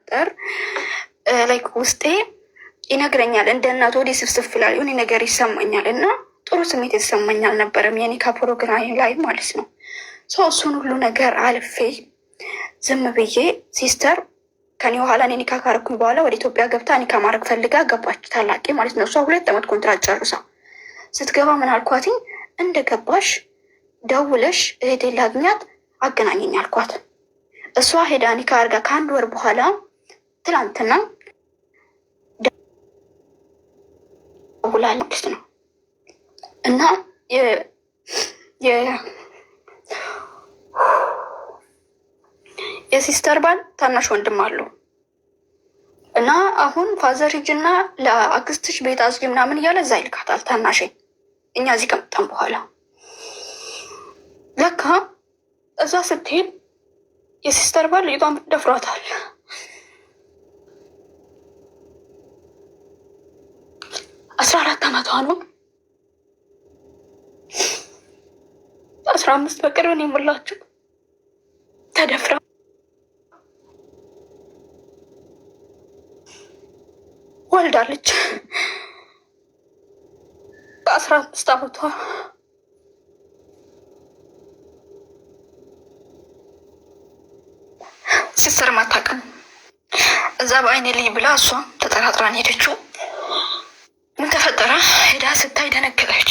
ሲፈጠር ላይክ ውስጤ ይነግረኛል፣ እንደ እናት ወዲህ ስፍስፍ ይላል፣ የሆነ ነገር ይሰማኛል እና ጥሩ ስሜት የተሰማኝ አልነበረም የኒካ ፕሮግራም ላይ ማለት ነው። ሰው እሱን ሁሉ ነገር አልፌ ዝም ብዬ ሲስተር ከኔ በኋላ እኔ ኒካ ካረኩኝ በኋላ ወደ ኢትዮጵያ ገብታ ኒካ ማድረግ ፈልጋ ገባች፣ ታላቂ ማለት ነው። እሷ 2 ዓመት ኮንትራት ጨርሳ ስትገባ ምን አልኳትኝ፣ እንደ ገባሽ ደውለሽ እህቴን ላግኛት አገናኘኝ አልኳት። እሷ ሄዳ ኒካ አርጋ ከ1 ወር በኋላ ትላንትና ደውላለች ነው እና የሲስተር ባል ታናሽ ወንድም አለው እና አሁን ፋዘር ሂጅና ለአክስትሽ ቤት አዝጊ ምናምን እያለ እዛ ይልካታል ታናሽ። እኛ እዚህ ከመጣን በኋላ ለካ እዛ ስትሄድ የሲስተር ባል ልጅቷን ደፍሯታል። 14 ዓመቷ ነው። 15 በቅርብ ነው የሞላችው። ተደፍራ ወልዳለች በ15 ዓመቷ። ሲስተር ማታውቅም። እዛ በአይኔ ልይ ብላ እሷ ተጠራጥራን ሄደችው። ምን ተፈጠረ ሄዳ ስታይ ደነገጠች።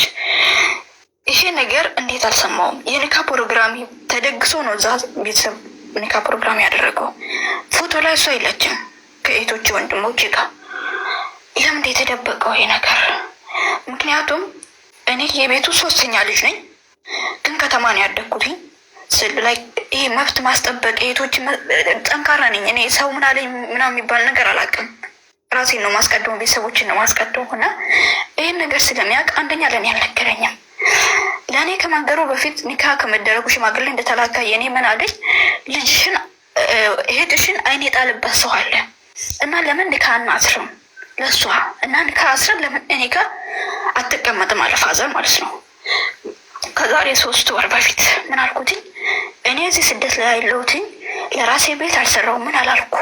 ይሄ ነገር እንዴት አልሰማውም? የኒካ ፕሮግራም ተደግሶ ነው እዛ ቤተሰብ ኒካ ፕሮግራም ያደረገው። ፎቶ ላይ እሷ የለችም ከእህቶች ወንድሞች ጋር። ለምን የተደበቀው ይሄ ነገር? ምክንያቱም እኔ የቤቱ 3ኛ ልጅ ነኝ፣ ግን ከተማ ነው ያደግኩትኝ። ላይ ይሄ መብት ማስጠበቅ እህቶች ጠንካራ ነኝ እኔ። ሰው ምን አለኝ ምናምን የሚባል ነገር አላውቅም። ራሴን ነው ማስቀደሙ፣ ቤተሰቦችን ነው ማስቀደሙ። እና ይህን ነገር ስለሚያውቅ አንደኛ ለእኔ አልነገረኝም። ለእኔ ከመንገሩ በፊት ኒካ ከመደረጉ ሽማግሌ እንደተላካ የኔ ምን አለኝ፣ ልጅሽን እህትሽን አይን የጣልበት ሰው አለ እና ለምን ኒካ አናስርም ለሷ እና ኒካ አስረን ለምን እኔ ጋር አትቀመጥም አለ ፋዘር ማለት ነው። ከዛሬ 3 ወር በፊት ምን አልኩትኝ፣ እኔ እዚህ ስደት ላይ ያለሁትኝ ለራሴ ቤት አልሰራው ምን አላልኩ፣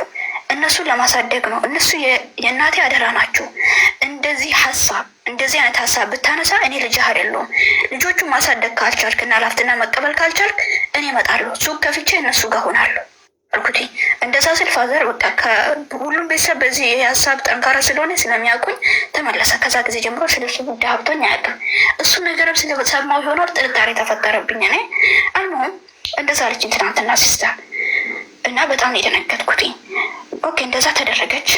እነሱን ለማሳደግ ነው። እነሱ የእናቴ አደራ ናቸው። እንደዚህ አይነት ሀሳብ ብታነሳ እኔ ልጅ አይደለሁም። ልጆቹን ማሳደግ ካልቻልክ እና ላፍትና መቀበል ካልቻልክ እኔ እመጣለሁ፣ ሱቅ ከፍቼ እነሱ ጋር ሆናለሁ አልኩትኝ። እንደዛ ስል ፋዘር በቃ ሁሉም ቤተሰብ በዚህ ሀሳብ ጠንካራ ስለሆነ ስለሚያውቁኝ ተመለሰ። ከዛ ጊዜ ጀምሮ ስለሱ ጉዳይ ሀብቶኝ አያውቅም። እሱ ነገርም ስለሰማው ይሆናል ጥርጣሬ ተፈጠረብኝ። እኔ አልሞም እንደዛ አለችኝ ትናንትና ሲስተር እና በጣም የደነገጥኩትኝ። ኦኬ እንደዛ ተደረገች።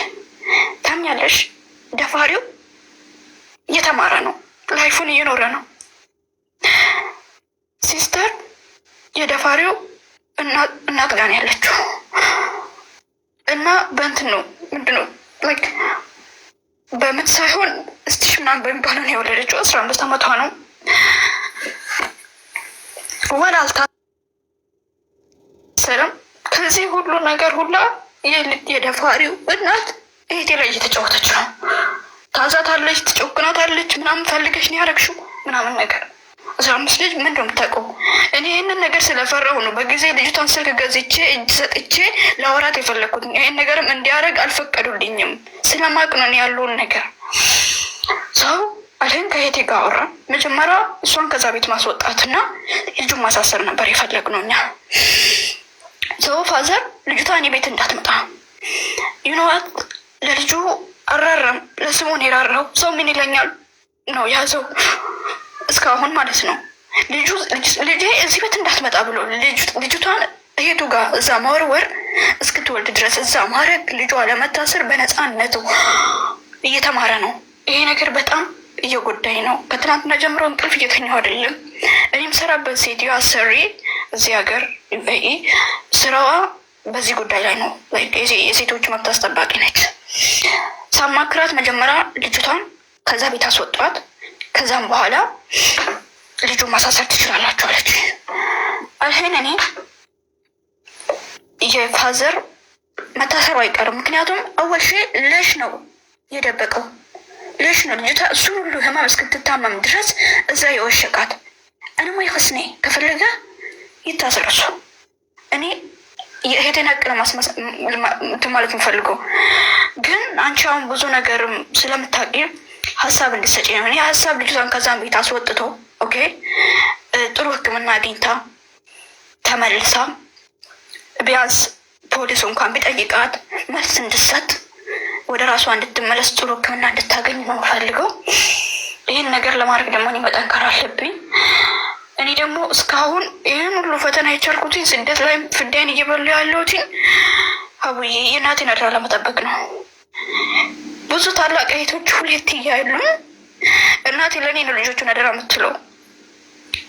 ታምኛለሽ? ደፋሪው እየተማረ ነው፣ ላይፉን እየኖረ ነው። ሲስተር የደፋሪው እናት ጋር ያለችው እና በእንትን ነው ምንድነው ላይክ በምት ሳይሆን እስቲሽ ምናምን በሚባለው ነው የወለደችው። 15 ዓመቷ ነው። ወላልታ ሰላም ከዚህ ሁሉ ነገር ሁላ የደፋሪው እናት እህቴ ላይ እየተጫወተች ነው። ታዛታለች፣ ትጮክናታለች። ምናምን ፈልገሽ ነው ያደረግሽው ምናምን ነገር 15 ልጅ ምንድን ነው የምታውቀው? እኔ ይህንን ነገር ስለፈራሁ ነው በጊዜ ልጅቷን ስልክ ገዝቼ እጅ ሰጥቼ ለአወራት የፈለግኩት። ይህን ነገርም እንዲያደርግ አልፈቀዱልኝም። ስለማቅ ነው ያለውን ነገር ሰው አለን። ከሄቴ ጋር አወራ። መጀመሪያ እሷን ከዛ ቤት ማስወጣትና ልጁን ማሳሰር ነበር የፈለግነው እኛ። ሰው ፋዘር ልጅቷ እኔ ቤት እንዳትመጣ ዩኖዋት ለልጁ አራራም፣ ለስሙን የራራው ሰው ምን ይለኛል ነው ያዘው እስካሁን ማለት ነው። ልጄ እዚህ ቤት እንዳትመጣ ብሎ ልጅቷን እህቱ ጋር እዛ መወርወር እስክትወልድ ድረስ እዛ ማድረግ፣ ልጇ ለመታሰር በነፃነቱ እየተማረ ነው። ይሄ ነገር በጣም እየጎዳኝ ነው። ከትናንትና ጀምሮ እንቅልፍ እየተኛሁ አይደለም። እኔም ሰራበት ሴትዮ አሰሪ እዚህ ሀገር ስራዋ በዚህ ጉዳይ ላይ ነው። የሴቶች መብት አስጠባቂ ነች። ሳማክራት መጀመሪያ ልጅቷን ከዛ ቤት አስወጧት፣ ከዛም በኋላ ልጁን ማሳሰር ትችላላችሁ አለች። አልሄን እኔ የፋዘር መታሰሩ አይቀርም። ምክንያቱም አወልሽ ልሽ ነው የደበቀው፣ ልሽ ነው ልጅቷ እሱ ሁሉ ህመም እስክትታመም ድረስ እዛ የወሸቃት። እኔ ወይ ክስኔ ከፈለገ ይታሰረሱ። እኔ የሄደን ያቅለ ማለት የምፈልገው ግን አንቺ አሁን ብዙ ነገርም ስለምታውቂ ሀሳብ እንድትሰጪ ነው። እኔ ሀሳብ ልጅቷን ከዛም ቤት አስወጥቶ ኦኬ ጥሩ ሕክምና አግኝታ ተመልሳ ቢያንስ ፖሊሱ እንኳን ቢጠይቃት መልስ እንድትሰጥ ወደ ራሷ እንድትመለስ ጥሩ ሕክምና እንድታገኝ ነው ፈልገው። ይህን ነገር ለማድረግ ደግሞ እኔ መጠንከር አለብኝ። እኔ ደግሞ እስካሁን ይህን ሁሉ ፈተና የቻልኩትኝ ስደት ላይ ፍዳይን እየበሉ ያለሁትኝ አቡዬ የእናቴን አደራ ለመጠበቅ ነው። ብዙ ታላቅ እህቶች ሁሌት እያሉ እናቴ ለእኔ ነው ልጆቹን አደራ የምትለው።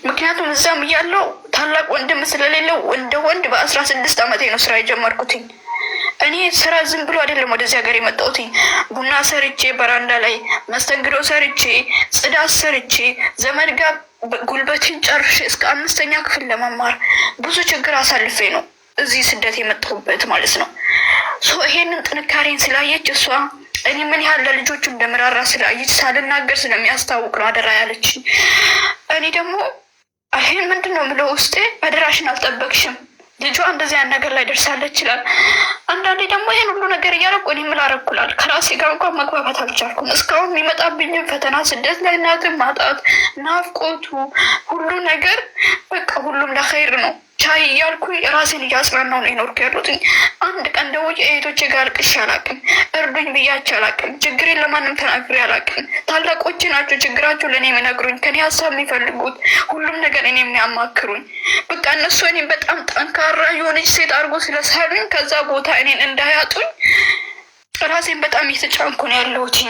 ምክንያቱም እዛም እያለው ታላቅ ወንድም ስለሌለው እንደ ወንድ በ16 ዓመቴ ነው ስራ የጀመርኩትኝ። እኔ ስራ ዝም ብሎ አይደለም ወደዚህ ሀገር የመጣሁትኝ። ቡና ሰርቼ በራንዳ ላይ መስተንግዶ ሰርቼ ጽዳት ሰርቼ ዘመድ ጋር ጉልበቴን ጨርሼ እስከ 5ኛ ክፍል ለመማር ብዙ ችግር አሳልፌ ነው እዚህ ስደት የመጣሁበት ማለት ነው። ይሄንን ጥንካሬን ስላየች እሷ እኔ ምን ያህል ለልጆቹ እንደምራራ ስላየች ሳልናገር ስለሚያስታውቅ ነው አደራ ያለች። እኔ ደግሞ ይሄን ምንድን ነው የምለው ውስጤ አደራሽን አልጠበቅሽም፣ ልጇ እንደዚህ ያን ነገር ላይ ደርሳለች ይችላል። አንዳንዴ ደግሞ ይሄን ሁሉ ነገር እያደረኩ እኔ ምን አደረኩላል ከራሴ ጋር እንኳን መግባባት አልቻልኩም። እስካሁን የሚመጣብኝም ፈተና ስደት ላይ እናትን ማጣት፣ ናፍቆቱ፣ ሁሉ ነገር በቃ ሁሉም ለኸይር ነው። ቻይ እያልኩ ራሴን እያጽናናው ነው የኖርኩ ያሉትኝ። አንድ ቀን ደውዬ እህቶቼ ጋር ቅሽ አላቅም፣ እርዱኝ ብያቸው አላቅም፣ ችግሬን ለማንም ተናግሬ አላቅም። ታላቆች ናቸው ችግራቸው ለእኔ የሚነግሩኝ፣ ከኔ ሀሳብ የሚፈልጉት ሁሉም ነገር እኔ የሚያማክሩኝ። በቃ እነሱ እኔም በጣም ጠንካራ የሆነች ሴት አድርጎ ስለሳሉኝ ከዛ ቦታ እኔን እንዳያጡኝ ራሴን በጣም እየተጫንኩ ነው ያለሁትኝ።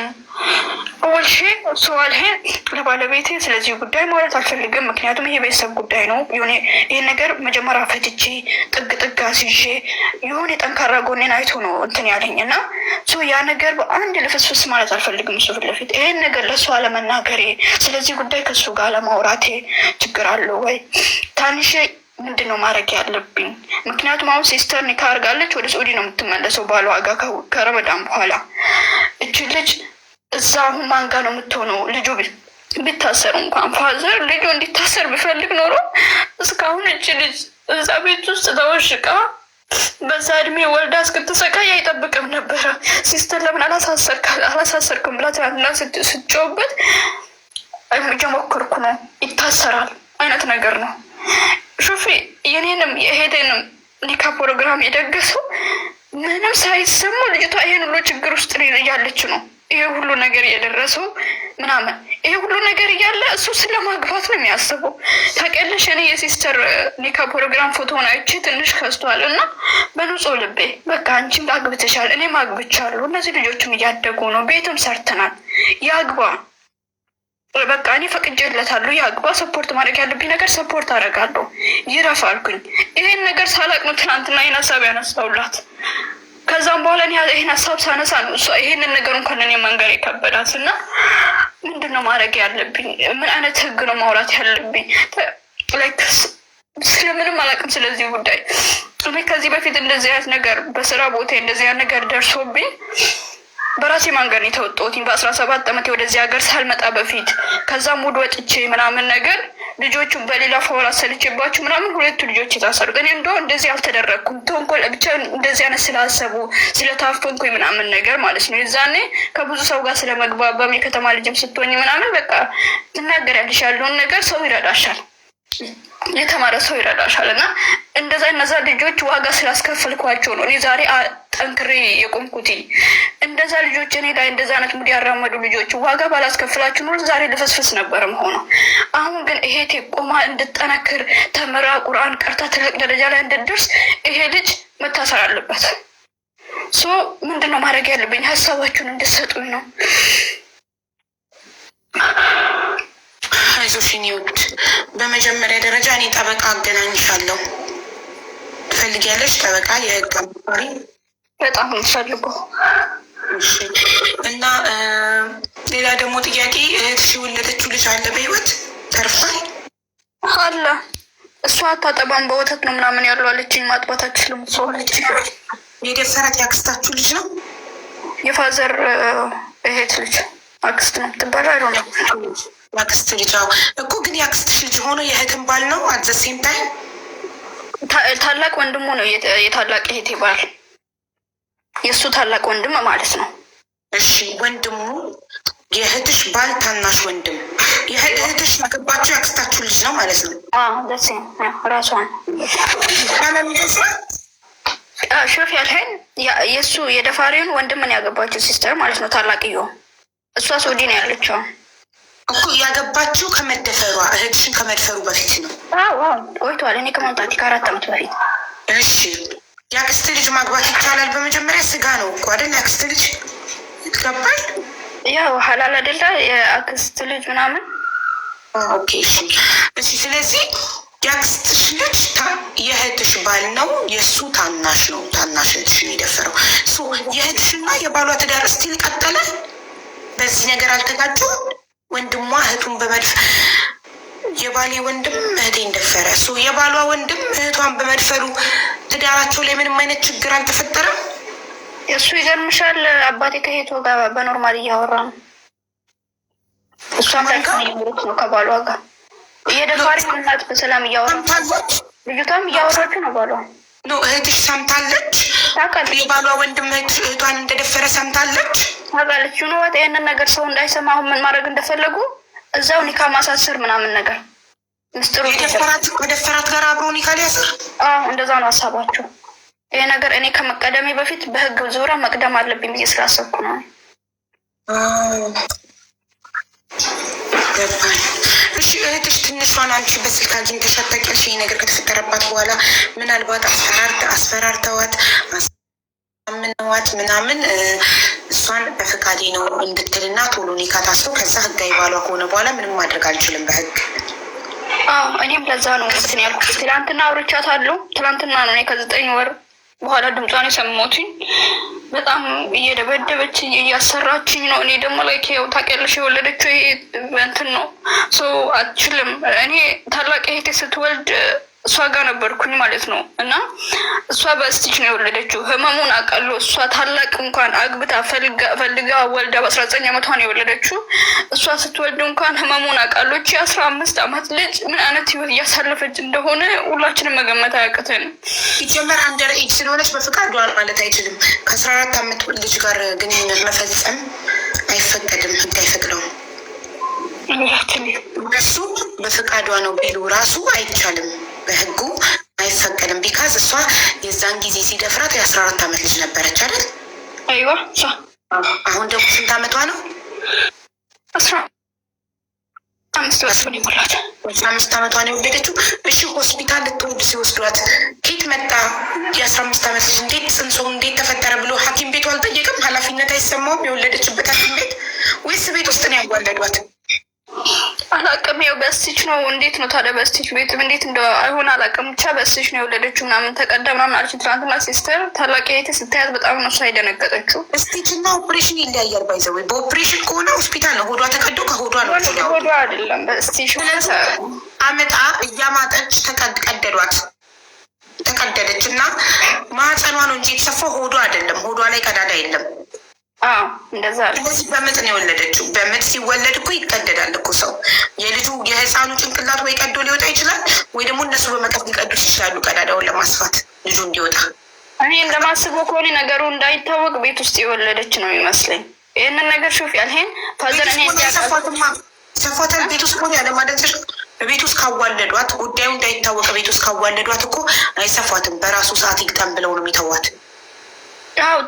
ወልሼ ሰዋልሄ ለባለቤቴ ስለዚህ ጉዳይ ማለት አልፈልግም። ምክንያቱም ይሄ ቤተሰብ ጉዳይ ነው። የሆነ ይህን ነገር መጀመሪያ ፈትቼ ጥግ አስይዤ የሆነ የጠንካራ ጎኔን አይቶ ነው እንትን ያለኝ እና ያ ነገር በአንድ ልፍስፍስ ማለት አልፈልግም። እሱ ፊት ለፊት ይሄን ነገር ለእሱ አለመናገሬ፣ ስለዚህ ጉዳይ ከእሱ ጋር አለማውራቴ ችግር አለው ወይ ታንሼ ምንድን ነው ማድረግ ያለብኝ? ምክንያቱም አሁን ሲስተር ኒካ አድርጋለች፣ ወደ ሳዑዲ ነው የምትመለሰው ባሏ ጋር ከረመዳን በኋላ። እች ልጅ እዛ አሁን ማን ጋር ነው የምትሆነው? ልጁ ቢታሰር እንኳን ፋዘር ልጁ እንዲታሰር ቢፈልግ ኖሮ እስካሁን እች ልጅ እዛ ቤት ውስጥ ተወሽቃ በዛ እድሜ ወልዳ እስክትሰቃይ አይጠብቅም ነበረ። ሲስተር ለምን አላሳሰርክም ብላ ትናንትና ስትጮህበት እየሞከርኩ ነው ይታሰራል አይነት ነገር ነው። ሹፌ የኔንም የሄደንም ኒካ ፕሮግራም የደገሰው ምንም ሳይሰሙ ልጅቷ ይሄን ሁሉ ችግር ውስጥ እያለች ነው። ይሄ ሁሉ ነገር የደረሰው ምናምን ይሄ ሁሉ ነገር እያለ እሱ ስለማግባት ነው የሚያስበው። ታውቂያለሽ እኔ የሲስተር ኒካ ፕሮግራም ፎቶውን አይቼ ትንሽ ከስቷል እና በንጹህ ልቤ በቃ አንቺም አግብተሻል እኔም አግብቻለሁ፣ እነዚህ ልጆችም እያደጉ ነው፣ ቤትም ሰርተናል፣ ያግባ በቃ እኔ ፈቅጄለታለሁ፣ ያግባ፣ ሰፖርት ማድረግ ያለብኝ ነገር ሰፖርት አደርጋለሁ፣ ይረፍ አልኩኝ። ይሄን ነገር ሳላቅ ነው ትናንትና ይህን ሀሳብ ያነሳውላት። ከዛም በኋላ ይህን ሀሳብ ሳነሳ ነው እሷ ይሄንን ነገር እንኳን እኔ መንገር የከበዳት እና ምንድን ነው ማድረግ ያለብኝ? ምን አይነት ህግ ነው ማውራት ያለብኝ? ላይክ ስለምንም አላውቅም ስለዚህ ጉዳይ። እኔ ከዚህ በፊት እንደዚህ አይነት ነገር በስራ ቦታ እንደዚህ አይነት ነገር ደርሶብኝ በራሴ መንገድ ነው የተወጣሁት። በ17 ዓመቴ ወደዚህ ሀገር ሳልመጣ በፊት ከዛ ሙድ ወጥቼ ምናምን ነገር ልጆቹ በሌላ ፎር አሰልቼባችሁ ምናምን 2 ልጆች የታሰሩት። እኔ እንደው እንደዚህ አልተደረግኩም። ተንኮል ብቻ እንደዚህ አይነት ስላሰቡ ስለታፈንኩኝ ምናምን ነገር ማለት ነው። የዛኔ ከብዙ ሰው ጋር ስለመግባባም የከተማ ልጅም ስትሆኝ ምናምን በቃ ትናገሪያለሽ፣ ያለውን ነገር ሰው ይረዳሻል፣ የተማረ ሰው ይረዳሻል። እና እንደዛ እነዛ ልጆች ዋጋ ስላስከፈልኳቸው ነው እኔ ዛሬ ጠንክሬ የቆምኩት። እንደዛ ልጆች እኔ ላይ እንደዛ አይነት ሙድ ያራመዱ ልጆች ዋጋ ባላስከፍላችሁ ኖሮ ዛሬ ልፈስፍስ ነበር መሆነው። አሁን ግን ይሄ ቆማ እንድጠነክር ተምራ ቁርአን ቀርታ ትልቅ ደረጃ ላይ እንድደርስ ይሄ ልጅ መታሰር አለበት። ምንድነው ማድረግ ያለብኝ? ሀሳባችሁን እንድትሰጡኝ ነው። አይዞሽ የኔ ውድ፣ በመጀመሪያ ደረጃ እኔ ጠበቃ አገናኝሻለሁ። ትፈልጊያለሽ? ጠበቃ የህግ አማካሪ በጣም እንፈልገው። እና ሌላ ደግሞ ጥያቄ፣ እህትሽ የወለደችው ልጅ አለ በህይወት ተርፏል? አለ። እሷ አታጠባም በወተት ነው ምናምን ያሉ አለችኝ። ማጥባት አትችልም እሷ አለች። የደፈራት ያክስታችሁ ልጅ ነው? የፋዘር እህት ልጅ አክስት ነው ትባላ አይሆነ ያክስት ልጅ እኮ ግን ያክስትሽ ልጅ ሆኖ የእህትን ባል ነው አት ዘ ሴም ታይም ታላቅ ወንድሙ ነው የታላቅ እህቴ ባል፣ የእሱ ታላቅ ወንድም ማለት ነው። እሺ ወንድሙ የእህትሽ ባል ታናሽ ወንድም የእህትሽ ያገባችው ያክስታችሁ ልጅ ነው ማለት ነው? ደስ ራሷን ሾፍ ያልኸኝ የእሱ የደፋሪውን ወንድምን ያገባችው ሲስተር ማለት ነው፣ ታላቅዮ። እሷ ሳውዲ ነው ያለችው እኮ። ያገባችው ከመደፈሯ እህትሽን ከመድፈሩ በፊት ነው? ቆይቷል። እኔ ከመምጣት ከ4 ዓመት በፊት። እሺ የአክስት ልጅ ማግባት ይቻላል? በመጀመሪያ ስጋ ነው እኮ አይደል? የአክስት ልጅ ይገባል? ያው ሀላል አይደለ? የአክስት ልጅ ምናምን። ኦኬ እሺ። ስለዚህ የአክስትሽ ልጅ የእህትሽ ባል ነው፣ የእሱ ታናሽ ነው። ታናሽ እህትሽን የደፈረው የእህትሽና የባሏ ትዳር እስቲል ቀጠለ? በዚህ ነገር አልተጋጩም? ወንድሟ እህቱን በመድፍ የባሌ ወንድም እህቴን ደፈረ፣ የባሏ ወንድም እህቷን በመድፈሩ ትዳራቸው ላይ ምንም አይነት ችግር አልተፈጠረም? እሱ ይገርምሻል፣ አባቴ ከሄቶ ጋር በኖርማል እያወራ ነው። እሷም እየኖረች ነው ከባሏ ጋር እየደፋሪ እናት በሰላም እያወራ ልጅቷም እያወራችሁ ነው ባሏ ነው። እህትሽ ሰምታለች? የባሏ ወንድም እህቷን እንደደፈረ ሰምታለች? ታውቃለች። ኑወት ይህንን ነገር ሰው እንዳይሰማ አሁን ምን ማድረግ እንደፈለጉ እዛው ኒካ ማሳሰር ምናምን ነገር ምስጢሩ ከደፈራት ጋር አብሮ ኒካ ሊያስር። እንደዛ ነው ሀሳባቸው። ይሄ ነገር እኔ ከመቀደሜ በፊት በህግ ዙሪያ መቅደም አለብኝ ብዬ ስላሰብኩ ነው። እሺ እህትሽ ትንሿን አንቺ በስልክ አግኝተሻት ታውቂያለሽ? ይሄ ነገር ከተፈጠረባት በኋላ ምናልባት አስፈራርተዋት ምንዋት ምናምን እሷን በፈቃዴ ነው እንድትልና ቶሎ ኒካ ታስረው ከዛ ህጋዊ ባሏ ከሆነ በኋላ ምንም ማድረግ አልችልም በህግ። እኔም ለዛ ነው እንትን ያልኩት። ትላንትና አውርቻታለሁ። ትላንትና ነው እኔ ከ9 ወር በኋላ ድምጿን የሰማሁትኝ። በጣም እየደበደበችኝ እያሰራችኝ ነው። እኔ ደግሞ ላይ ያው ታውቂያለሽ የወለደችው ይሄ እንትን ነው ሰው አትችልም። እኔ ታላቅ እህቴ ስትወልድ እሷ ጋር ነበርኩኝ ማለት ነው። እና እሷ በስቲች ነው የወለደችው። ህመሙን አውቃለሁ። እሷ ታላቅ እንኳን አግብታ ፈልጋ ወልዳ በ19 ዓመቷ ነው የወለደችው። እሷ ስትወልድ እንኳን ህመሙን አውቃለሁ። 15 ዓመት ልጅ ምን አይነት ህይወት እያሳለፈች እንደሆነ ሁላችንም መገመት አያቅተንም። ሲጀመር አንደር ኤጅ ስለሆነች በፍቃዷ ማለት አይችልም። ከ14 ዓመት ልጅ ጋር ግንኙነት መፈጸም አይፈቀድም፣ ህግ አይፈቅደውም። እነሱ በፍቃዷ ነው ቢሉ ራሱ አይቻልም፣ በህጉ አይፈቀድም። ቢካዝ እሷ የዛን ጊዜ ሲደፍራት የ14 ዓመት ልጅ ነበረች አይደል? አይዋ። አሁን ደግሞ ስንት ዓመቷ ነው? 15 ዓመቷ ነው የወለደችው። እሺ ሆስፒታል ልትወልድ ሲወስዷት ኬት መጣ የ15 ዓመት ልጅ? እንዴት ጽንሶ እንዴት ተፈጠረ ብሎ ሐኪም ቤቱ አልጠየቅም? ኃላፊነት አይሰማውም? የወለደችበት ሐኪም ቤት ወይስ ቤት ውስጥ ነው ያዋለዷት? አላቅም። ያው በስቲች ነው። እንዴት ነው ታዲያ በስቲች ቤትም እንዴት እንደ አይሆን አላቅም። ብቻ በስቲች ነው የወለደችው ምናምን ተቀዳ ምናምን አለች። ትናንትና ሲስተር ታላቅ እህቴ ስታያት በጣም ነው እሷ የደነገጠችው። ስቲች እና ኦፕሬሽን ይለያያል። ባይዘው በኦፕሬሽን ከሆነ ሆስፒታል ነው ሆዷ ተቀዶ ከሆዷ ነው ሆዷ አይደለም በስቲች አመጣ እያማጠች ቀደዷት። ተቀደደች እና ማህፀኗ ነው እንጂ የተሰፋው ሆዷ አይደለም። ሆዷ ላይ ቀዳዳ የለም። እንደዛ ስለዚህ በምጥ ነው የወለደችው። በምጥ ሲወለድ እኮ ይቀደዳል እኮ ሰው። የልጁ የህፃኑ ጭንቅላት ወይ ቀዶ ሊወጣ ይችላል፣ ወይ ደግሞ እነሱ በመቀስ ሊቀዱት ይችላሉ፣ ቀዳዳውን ለማስፋት ልጁ እንዲወጣ። እኔ እንደማስበው ከሆነ ነገሩ እንዳይታወቅ ቤት ውስጥ የወለደች ነው የሚመስለኝ። ይህንን ነገር ሹፍ ያልሄን ፋዘር ሰፋታል። ቤት ውስጥ ሆን ያለ ማለት ቤት ውስጥ ካዋለዷት ጉዳዩ እንዳይታወቅ ቤት ውስጥ ካዋለዷት እኮ አይሰፏትም። በራሱ ሰዓት ይግጠም ብለው ነው የሚተዋት።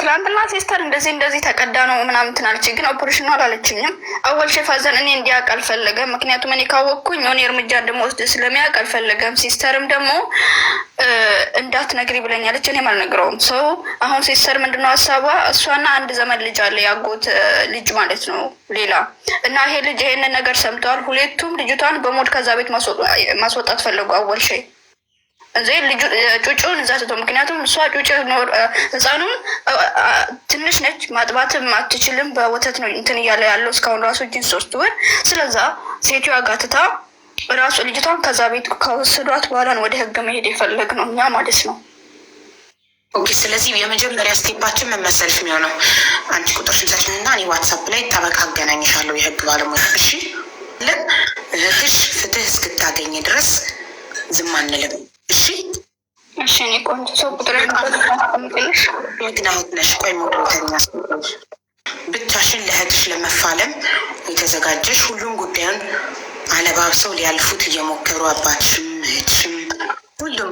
ትላንትና ሲስተር እንደዚህ ተቀዳ ነው ምናምን ትናለች፣ ግን ኦፕሬሽን ነው አላለችኝም። አወል ሸፋዘን እኔ እንዲያውቅ አልፈለገም። ምክንያቱም እኔ ካወቅኩኝ እኔ እርምጃ እንደምወስድ ስለሚያውቅ አልፈለገም። ሲስተርም ደግሞ እንዳትነግሪ ብለኛለች፣ እኔም አልነግረውም። ሰው አሁን ሲስተር ምንድነው ሀሳቧ? እሷና አንድ ዘመን ልጅ አለ ያጎት ልጅ ማለት ነው ሌላ እና ይሄ ልጅ ይሄንን ነገር ሰምተዋል። ሁለቱም ልጅቷን በሞድ ከዛ ቤት ማስወጣት ፈለጉ። አወል ሸይ እዚህ ልጁ ጩጩን እዛ ትቶ፣ ምክንያቱም እሷ ጩጭ ህፃኑን ትንሽ ነች፣ ማጥባትም አትችልም። በወተት ነው እንትን እያለ ያለው እስካሁን ራሱ እጅን 3 ወር። ስለዛ ሴትዮዋ ጋትታ ራሱ ልጅቷን ከዛ ቤት ከወሰዷት በኋላ ነው ወደ ህግ መሄድ የፈለግ ነው እኛ ማለት ነው። ኦኬ። ስለዚህ የመጀመሪያ ስቴፓችን ምን መሰልሽ የሚሆነው አንቺ ቁጥር ስንሰጭን እና እኔ ዋትሳፕ ላይ ጠበቃ አገናኝሻለሁ፣ የህግ ባለሙያ። እሺ ለን እህትሽ ፍትህ እስክታገኝ ድረስ ዝም አንልም። እሺ እሺ እኔ ቆንጆ ሰው ቁጥር ምትልሽ ምክንያት ነሽ። ቆይ ሞዶተኛ ብቻሽን ለእህትሽ ለመፋለም የተዘጋጀሽ ሁሉም ጉዳዩን አለባብሰው ሊያልፉት እየሞከሩ አባትሽም እህትሽም ሁሉም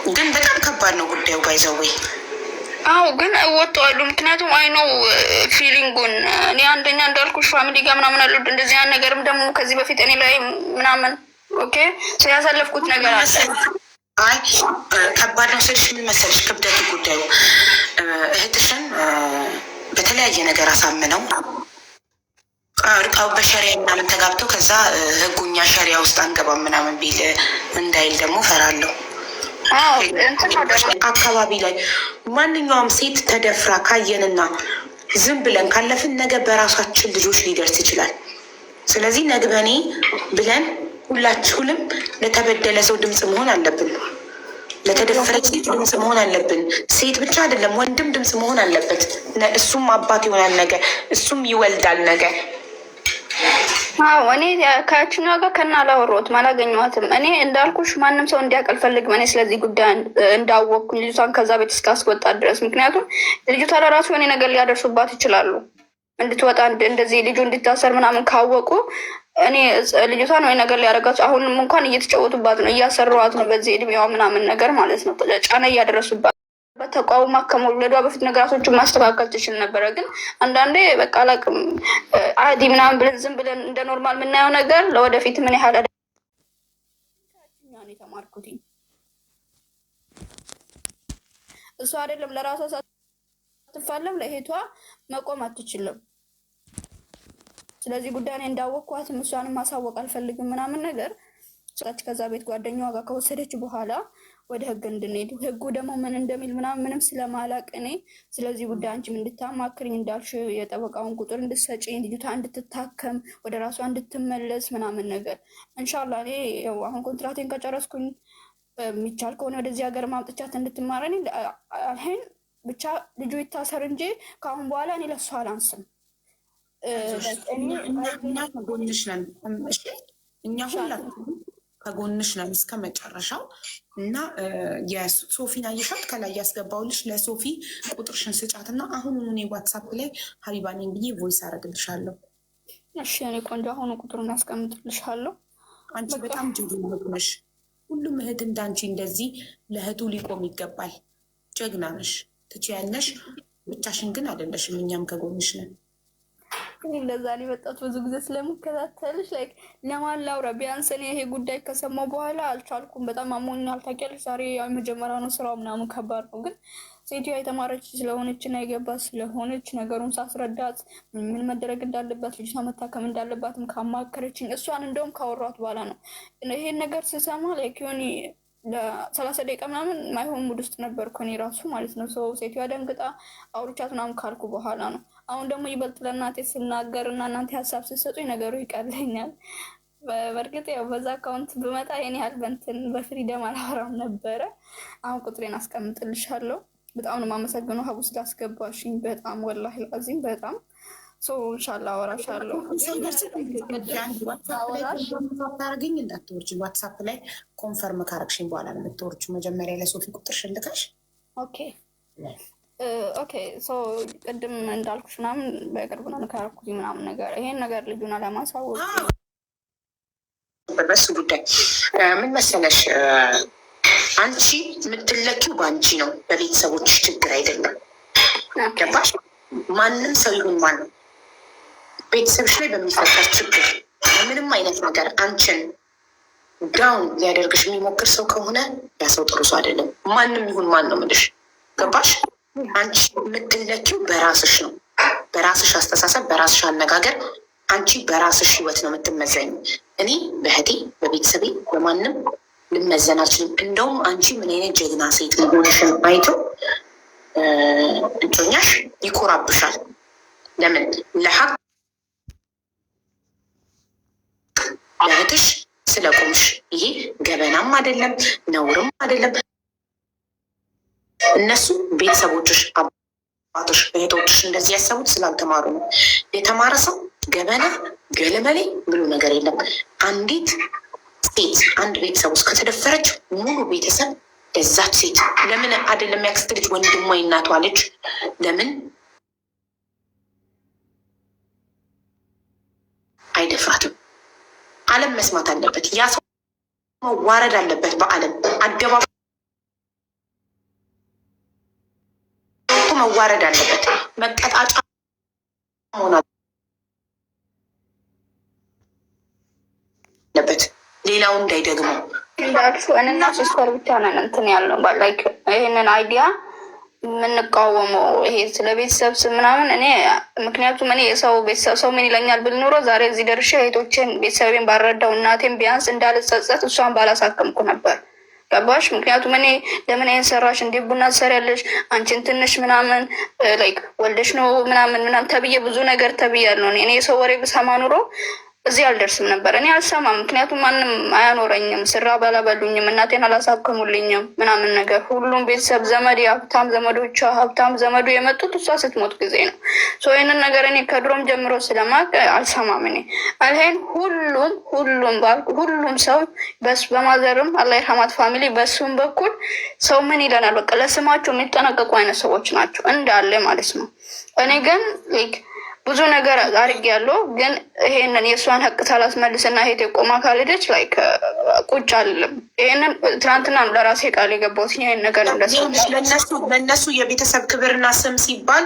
ግን በጣም ከባድ ነው ጉዳዩ ባይዘዌ። አዎ ግን እወጣዋለሁ። ምክንያቱም አይነው ፊሊንጉን እኔ አንደኛ እንዳልኩሽ ፋሚሊ ጋር ምናምን አለ እንደዚህ ያን ነገርም ደግሞ ከዚህ በፊት እኔ ላይ ምናምን ኦኬ ያሳለፍኩት ነገር አለ። አይ ከባድ ነው ስልሽ ምን መሰልሽ ክብደቱ ጉዳዩ እህትሽን በተለያየ ነገር አሳምነው እርቃው በሸሪያ ምናምን ተጋብተው ከዛ ህጉኛ ሸሪያ ውስጥ አንገባም ምናምን ቢል እንዳይል ደግሞ ፈራለሁ። አካባቢ ላይ ማንኛውም ሴት ተደፍራ ካየንና ዝም ብለን ካለፍን ነገ በራሳችን ልጆች ሊደርስ ይችላል። ስለዚህ ነግበኔ ብለን ሁላችሁንም ለተበደለ ሰው ድምፅ መሆን አለብን። ለተደፈረች ሴት ድምፅ መሆን አለብን። ሴት ብቻ አይደለም ወንድም ድምፅ መሆን አለበት። እሱም አባት ይሆናል ነገ፣ እሱም ይወልዳል ነገ። አዎ እኔ ከችኛዋ ጋር ከና አላወራሁትም አላገኘኋትም። እኔ እንዳልኩሽ ማንም ሰው እንዲያውቅ አልፈልግም። እኔ ስለዚህ ጉዳይ እንዳወቅኩኝ ልጅቷን ከዛ ቤት እስካስወጣት ድረስ ምክንያቱም ልጅቷ ለራሱ የሆነ ነገር ሊያደርሱባት ይችላሉ። እንድትወጣ እንደዚህ ልጁ እንድታሰር ምናምን ካወቁ እኔ ልጅቷን ወይ ነገር ሊያደርጋት አሁንም እንኳን እየተጫወቱባት ነው፣ እያሰሯት ነው በዚህ እድሜዋ ምናምን ነገር ማለት ነው። ጫና እያደረሱባት በተቋውማ ከመውለዷ በፊት ነገራቶችን ማስተካከል ትችል ነበረ። ግን አንዳንዴ በቃ አላቅም አዲ ምናምን ብለን ዝም ብለን እንደ ኖርማል የምናየው ነገር ለወደፊት ምን ያህል የተማርኩትኝ እሱ አይደለም ለራሷ ሳትፋለም ለሄቷ መቆም አትችልም። ስለዚህ ጉዳይ እኔ እንዳወቅኳትም እሷንም ማሳወቅ አልፈልግም ምናምን ነገር ከዛ ቤት ጓደኛዋ ጋር ከወሰደች በኋላ ወደ ህግ እንድንሄድ ህጉ ደግሞ ምን እንደሚል ምንም ስለማላቅ እኔ ስለዚህ ጉዳይ አንቺም እንድታማክርኝ እንዳልሽ የጠበቃውን ቁጥር እንድትሰጪኝ ልጅቷ እንድትታከም ወደ ራሷ እንድትመለስ ምናምን ነገር እንሻላ እኔ ያው አሁን ኮንትራቴን ከጨረስኩኝ የሚቻል ከሆነ ወደዚህ ሀገር ማምጥቻት እንድትማረኝ አልሄን ብቻ ልጁ ይታሰር እንጂ ከአሁን በኋላ እኔ ለሷ አላንስም። እኛ ከጎንሽ ነን። እኛ ሁላችንም ከጎንሽ ነን እስከ መጨረሻው እና የሶፊን አየሻት ከላይ ያስገባውልሽ ለሶፊ ቁጥርሽን ስጫት እና አሁን እኔ ዋትሳፕ ላይ ሀቢባ ነኝ ብዬ ቮይስ አደርግልሻለሁ። እሺ እኔ ቆንጆ አሁኑ ቁጥሩን ያስቀምጥልሻለሁ። አንቺ በጣም ጀግና ነሽ። ሁሉም እህት እንዳንቺ እንደዚህ ለእህቱ ሊቆም ይገባል። ጀግና ነሽ፣ ትችያለሽ። ብቻሽን ግን አይደለሽም። እኛም ከጎንሽ ነን። እንደዛ ነው የመጣሁት ብዙ ጊዜ ስለምከታተልሽ ላይክ ለማን ላውራ ቢያንስ እኔ ይሄ ጉዳይ ከሰማሁ በኋላ አልቻልኩም። በጣም አሞኛል ታውቂያለሽ። ዛሬ የመጀመሪያ ነው ስራው ምናምን ከባድ ነው። ግን ሴትዮዋ የተማረች ስለሆነች እና የገባት ስለሆነች ነገሩን ሳስረዳት ምን መደረግ እንዳለባት ልጅቷ መታከም እንዳለባትም ካማከረችኝ እሷን እንደውም ካወሯት በኋላ ነው ይሄን ነገር ስሰማ ላይክ ሆኒ ለ30 ደቂቃ ምናምን ማይሆን ሙድ ውስጥ ነበርኩ እኔ ራሱ ማለት ነው። ሰው ሴትዮዋ ደንግጣ አውርቻት ምናምን ካልኩ በኋላ ነው። አሁን ደግሞ ይበልጥ ለእናቴ ስናገር እና እናንተ ሀሳብ ስትሰጡኝ ነገሩ ይቀለኛል። በእርግጥ ያው በዛ አካውንት ብመጣ ይሄን ያህል በንትን በፍሪደም አላወራም ነበረ። አሁን ቁጥሬን አስቀምጥልሻለሁ። በጣም ነው የማመሰግነው ሀቡ ስላስገባሽኝ። በጣም ወላሂ አዚም በጣም ኢንሻላህ አወራሻለሁ። ታረገኝ እንዳትወርጅ ዋትሳፕ ላይ ኮንፈርም ካረግሽኝ በኋላ ነው የምትወርጅ። መጀመሪያ ለሶፊ ቁጥር ሽልካሽ ኦኬ ቅድም እንዳልኩሽ ምናምን በቅርብ ነው ካረኩት ምናምን ነገር ይሄን ነገር ልጁን አለማሳወቅ በሱ ጉዳይ ምን መሰለሽ፣ አንቺ የምትለኪው በአንቺ ነው፣ በቤተሰቦችሽ ችግር አይደለም። ገባሽ? ማንም ሰው ይሁን ማንም ቤተሰብሽ ላይ በሚፈጠር ችግር ምንም አይነት ነገር አንቺን ዳውን ሊያደርግሽ የሚሞክር ሰው ከሆነ ያ ሰው ጥሩ ሰው አይደለም። ማንም ይሁን ማን ነው የምልሽ። ገባሽ? አንቺ የምትለኪው በራስሽ ነው፣ በራስሽ አስተሳሰብ፣ በራስሽ አነጋገር፣ አንቺ በራስሽ ህይወት ነው የምትመዘኝ። እኔ በእህቴ በቤተሰቤ በማንም ልመዘን አልችልም። እንደውም አንቺ ምን አይነት ጀግና ሴት መሆንሽን አይቶ እጮኛሽ ይኮራብሻል። ለምን? ለሀቅ ለእህትሽ ስለቆምሽ። ይሄ ገበናም አይደለም ነውርም አይደለም። እነሱ ቤተሰቦችሽ፣ አባቶች፣ እህቶችሽ እንደዚህ ያሰቡት ስላልተማሩ ነው። የተማረ ሰው ገበና ገለመሌ ብሎ ነገር የለም። አንዲት ሴት አንድ ቤተሰብ ውስጥ ከተደፈረች ሙሉ ቤተሰብ ለዛች ሴት ለምን አይደለም ያክስት ልጅ ወንድሟ እናቷ ልጅ ለምን አይደፍራትም? ዓለም መስማት አለበት። ያ ሰው መዋረድ አለበት። በዓለም አደባባይ መዋረድ አለበት። መቀጣጫ መሆን አለበት። ሌላው እንዳይደግመው እንዳልሹ እና ሲስተር ብቻ ነን እንትን ያለው ላይክ ይህንን አይዲያ የምንቃወመው ይሄ ስለ ቤተሰብ ምናምን እኔ ምክንያቱም እኔ የሰው ቤተሰብ ሰው ምን ይለኛል ብል ኖሮ ዛሬ እዚህ ደርሼ እህቶቼን ቤተሰቤን ባረዳው እናቴን ቢያንስ እንዳልጸጸት እሷን ባላሳከምኩ ነበር። ገባሽ? ምክንያቱም እኔ ለምን አይን ሰራሽ እንዴ ቡና ትሰሪያለሽ አንቺን ትንሽ ምናምን ላይክ ወልደሽ ነው ምናምን ተብዬ ብዙ ነገር ተብያለሁ። እኔ የሰው ወሬ ብሰማ ኑሮ እዚህ አልደርስም ነበር። እኔ አልሰማም፣ ምክንያቱም ማንም አያኖረኝም፣ ስራ ባላበሉኝም፣ እናቴን አላሳከሙልኝም ምናምን ነገር። ሁሉም ቤተሰብ ዘመድ ሀብታም ዘመዶቿ ሀብታም ዘመዱ የመጡት እሷ ስትሞት ጊዜ ነው። ይህንን ነገር እኔ ከድሮም ጀምሮ ስለማቅ አልሰማም። እኔ አልሄን ሁሉም ሰው በማዘርም አላህ ይርሐማት ፋሚሊ በሱም በኩል ሰው ምን ይለናል፣ በቃ ለስማቸው የሚጠነቀቁ አይነት ሰዎች ናቸው እንዳለ ማለት ነው። እኔ ግን ብዙ ነገር አድርጌያለሁ፣ ግን ይሄንን የእሷን ሀቅ ሳላስመልስና ሄቴ ቆማ ካልሄደች ላይክ ቁጭ አልልም። ይሄንን ትናንትና ለራሴ ቃል የገባሁት ይሄን ነገር ለእነሱ የቤተሰብ ክብርና ስም ሲባል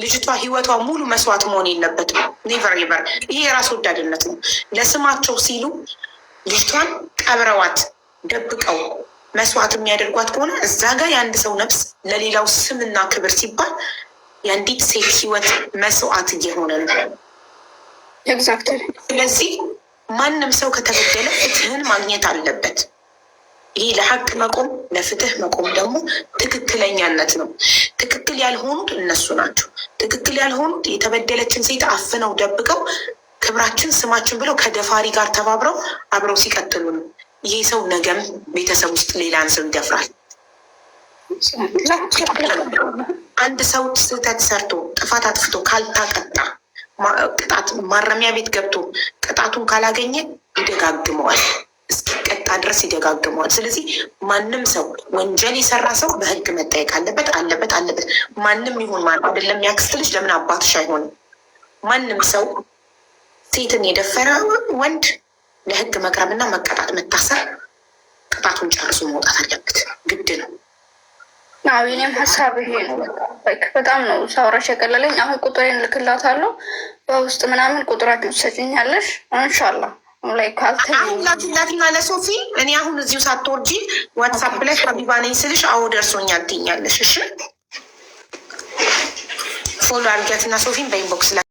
ልጅቷ ህይወቷ ሙሉ መስዋዕት መሆን የለበትም። ኔቨር ኔቨር። ይሄ የራስ ወዳድነት ነው። ለስማቸው ሲሉ ልጅቷን ቀብረዋት ደብቀው መስዋዕት የሚያደርጓት ከሆነ እዛ ጋር የአንድ ሰው ነፍስ ለሌላው ስምና ክብር ሲባል የአንዲት ሴት ህይወት መስዋዕት እየሆነ ነው። ስለዚህ ማንም ሰው ከተበደለ ፍትህን ማግኘት አለበት። ይህ ለሀቅ መቆም ለፍትህ መቆም ደግሞ ትክክለኛነት ነው። ትክክል ያልሆኑት እነሱ ናቸው። ትክክል ያልሆኑት የተበደለችን ሴት አፍነው ደብቀው ክብራችን ስማችን ብለው ከደፋሪ ጋር ተባብረው አብረው ሲቀጥሉ ነው። ይሄ ሰው ነገም ቤተሰብ ውስጥ ሌላን ሰው ይደፍራል። አንድ ሰው ስህተት ሰርቶ ጥፋት አጥፍቶ ካልታቀጣ ቅጣት ማረሚያ ቤት ገብቶ ቅጣቱን ካላገኘ ይደጋግመዋል፣ እስኪቀጣ ድረስ ይደጋግመዋል። ስለዚህ ማንም ሰው ወንጀል የሰራ ሰው በህግ መጠየቅ አለበት። ማንም ይሁን ማን አይደለም ያክስት ልጅ ለምን አባትሽ አይሆንም? ማንም ሰው ሴትን የደፈረ ወንድ ለህግ መቅረብና መቀጣት መታሰር፣ ቅጣቱን ጨርሶ መውጣት አለበት፣ ግድ ነው። እኔም ሀሳብ ይሄ ነው። በጣም ነው ሳውራሽ የቀለለኝ። አሁን ቁጥሬን እልክላታለሁ በውስጥ ምናምን ቁጥራችን ትሰጪኛለሽ እንሻላ ላይ ላትና ለሶፊ እኔ አሁን እዚሁ ሳትወርጂ ዋትሳፕ ላይ ሀቢባ ነኝ ስልሽ አዎ ደርሶኛል ትይኛለሽ። እሺ ፎሎ አድርጊያትና ሶፊን በኢንቦክስ ላይ